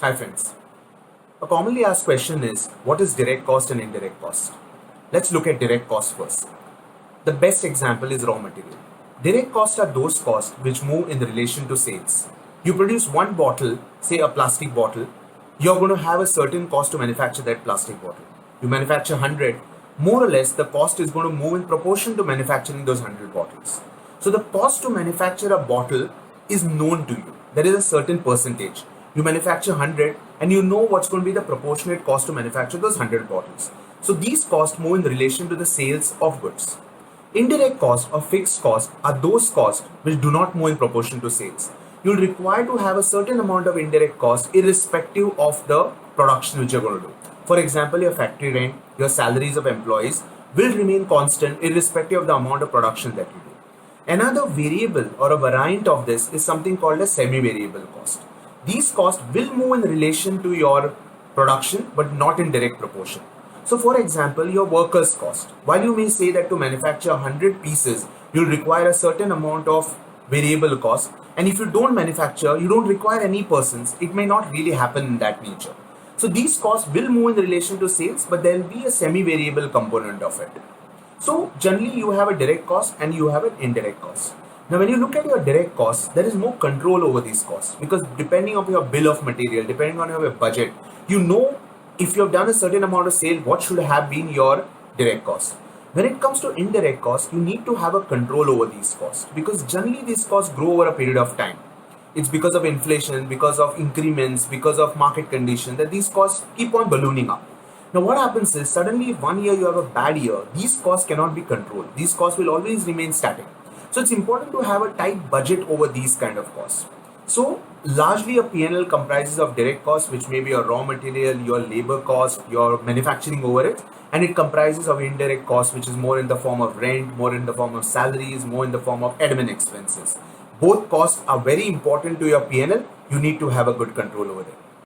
Hi friends. A commonly asked question is, what is direct cost and indirect cost? Let's look at direct cost first. The best example is raw material. Direct costs are those costs which move in relation to sales. You produce one bottle, say a plastic bottle, you're going to have a certain cost to manufacture that plastic bottle. You manufacture 100, more or less the cost is going to move in proportion to manufacturing those 100 bottles. So the cost to manufacture a bottle is known to you. There is a certain percentage. You manufacture 100 and you know what's going to be the proportionate cost to manufacture those 100 bottles. So these costs move in relation to the sales of goods. Indirect costs or fixed costs are those costs which do not move in proportion to sales. You'll require to have a certain amount of indirect cost irrespective of the production which you're going to do. For example, your factory rent, your salaries of employees will remain constant irrespective of the amount of production that you do. Another variable or a variant of this is something called a semi-variable cost. These costs will move in relation to your production but not in direct proportion. So for example, your workers' cost. While you may say that to manufacture 100 pieces, you'll require a certain amount of variable cost. And if you don't manufacture, you don't require any persons, it may not really happen in that nature. So these costs will move in relation to sales, but there will be a semi-variable component of it. So generally you have a direct cost and you have an indirect cost. Now when you look at your direct costs, there is more control over these costs because depending on your bill of material, depending on your budget, you know if you have done a certain amount of sale, what should have been your direct cost. When it comes to indirect costs, you need to have a control over these costs because generally these costs grow over a period of time. It's because of inflation, because of increments, because of market condition that these costs keep on ballooning up. Now what happens is suddenly if 1 year you have a bad year, these costs cannot be controlled. These costs will always remain static. So it's important to have a tight budget over these kind of costs. So largely a P&L comprises of direct costs, which may be your raw material, your labor cost, your manufacturing overhead, and it comprises of indirect costs, which is more in the form of rent, more in the form of salaries, more in the form of admin expenses. Both costs are very important to your P&L. You need to have a good control over them.